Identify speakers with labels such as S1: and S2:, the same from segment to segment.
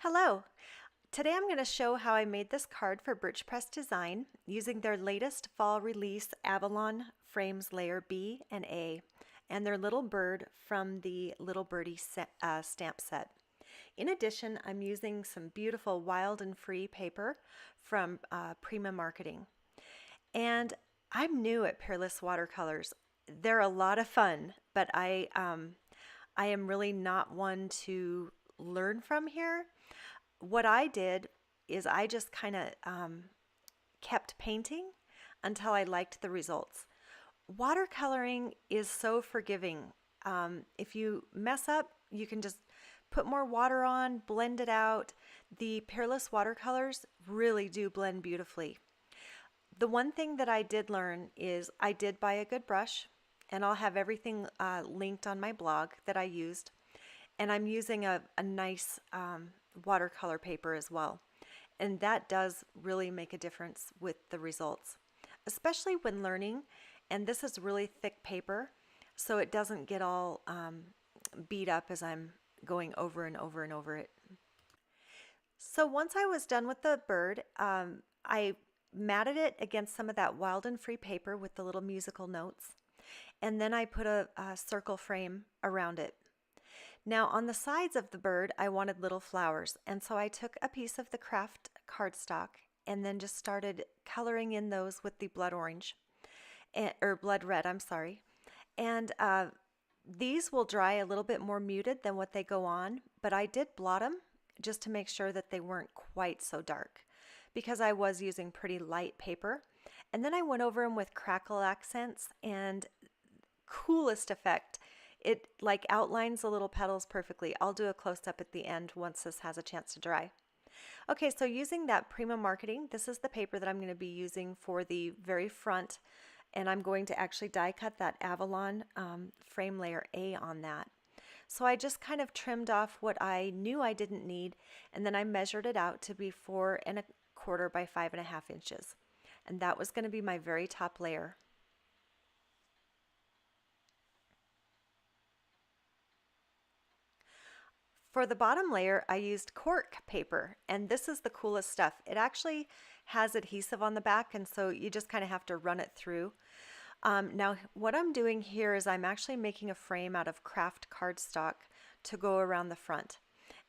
S1: Hello! Today I'm going to show how I made this card for Birchpress Design using their latest fall release Avalon frames layer B and A and their little bird from the Little Birdie stamp set. In addition, I'm using some beautiful wild and free paper from Prima Marketing. And I'm new at Peerless watercolors. They're a lot of fun, but I am really not one to learn from here. What I did is I just kind of kept painting until I liked the results. Watercoloring is so forgiving. If you mess up, you can just put more water on, blend it out. The Peerless watercolors really do blend beautifully. The one thing that I did learn is I did buy a good brush, and I'll have everything linked on my blog that I used. And I'm using a nice watercolor paper as well. And that does really make a difference with the results, especially when learning. And this is really thick paper, so it doesn't get all beat up as I'm going over and over and over it. So once I was done with the bird, I matted it against some of that wild and free paper with the little musical notes. And then I put a circle frame around it. Now on the sides of the bird I wanted little flowers, and so I took a piece of the craft cardstock and then just started coloring in those with the blood orange, or blood red, I'm sorry. And these will dry a little bit more muted than what they go on, but I did blot them just to make sure that they weren't quite so dark because I was using pretty light paper. And then I went over them with crackle accents, and coolest effect. It like outlines the little petals perfectly. I'll do a close-up at the end once this has a chance to dry. Okay, so using that Prima Marketing, this is the paper that I'm going to be using for the very front, and I'm going to actually die cut that Avalon frame layer A on that. So I just kind of trimmed off what I knew I didn't need, and then I measured it out to be 4¼ by 5½ inches. And that was going to be my very top layer. For the bottom layer, I used Cork paper, and this is the coolest stuff. It actually has adhesive on the back, and so you just kind of have to run it through. Now, what I'm doing here is I'm actually making a frame out of craft cardstock to go around the front.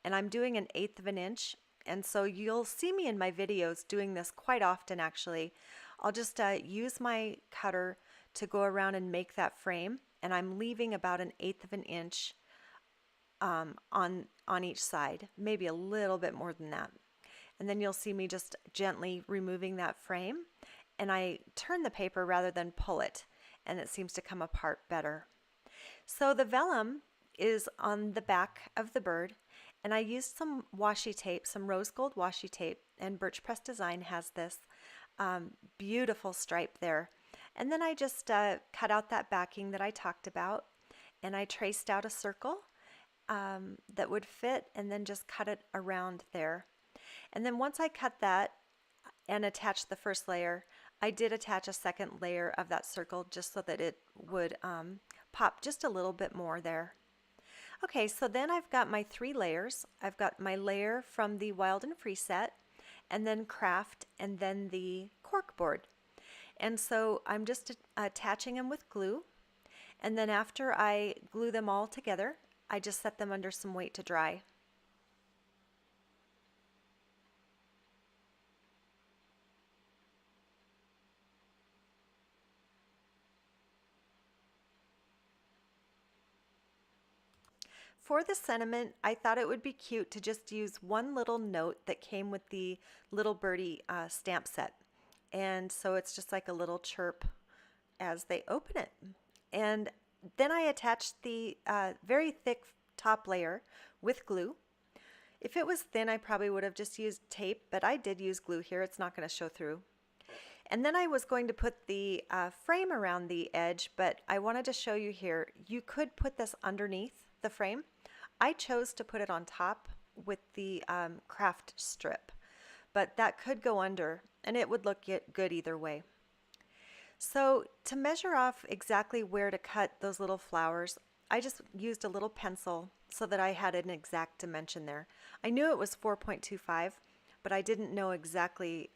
S1: And I'm doing 1/8 of an inch, and so you'll see me in my videos doing this quite often actually. I'll just use my cutter to go around and make that frame, and I'm leaving about 1/8 of an inch on each side, maybe a little bit more than that. And then you'll see me just gently removing that frame, and I turn the paper rather than pull it, and it seems to come apart better. So the vellum is on the back of the bird, and I used some washi tape, some rose gold washi tape, and Birchpress Design has this beautiful stripe there. And then I just cut out that backing that I talked about, and I traced out a circle that would fit, and then just cut it around there. And then once I cut that and attached the first layer, I did attach a second layer of that circle just so that it would pop just a little bit more there. Okay, so then I've got my 3 layers. I've got my layer from the Wild and Free set, and then craft, and then the cork board. And so I'm just attaching them with glue, and then after I glue them all together, I just set them under some weight to dry. For the sentiment, I thought it would be cute to just use one little note that came with the Little Birdie stamp set. And so it's just like a little chirp as they open it. And then I attached the very thick top layer with glue. If it was thin, I probably would have just used tape, but I did use glue here. It's not going to show through. And then I was going to put the frame around the edge, but I wanted to show you here. You could put this underneath the frame. I chose to put it on top with the craft strip, but that could go under, and it would look good either way. So to measure off exactly where to cut those little flowers, I just used a little pencil so that I had an exact dimension there. I knew it was 4.25, but I didn't know exactly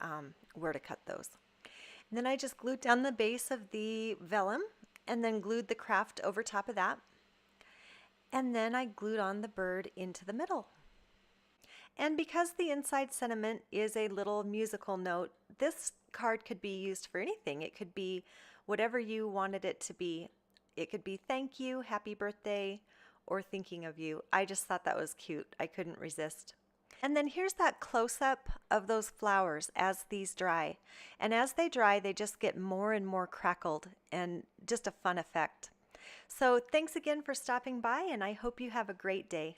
S1: where to cut those. And then I just glued down the base of the vellum and then glued the craft over top of that. And then I glued on the bird into the middle. And because the inside sentiment is a little musical note, this card could be used for anything. It could be whatever you wanted it to be. It could be thank you, happy birthday, or thinking of you. I just thought that was cute. I couldn't resist. And then here's that close-up of those flowers as these dry. And as they dry, they just get more and more crackled and just a fun effect. So thanks again for stopping by, and I hope you have a great day.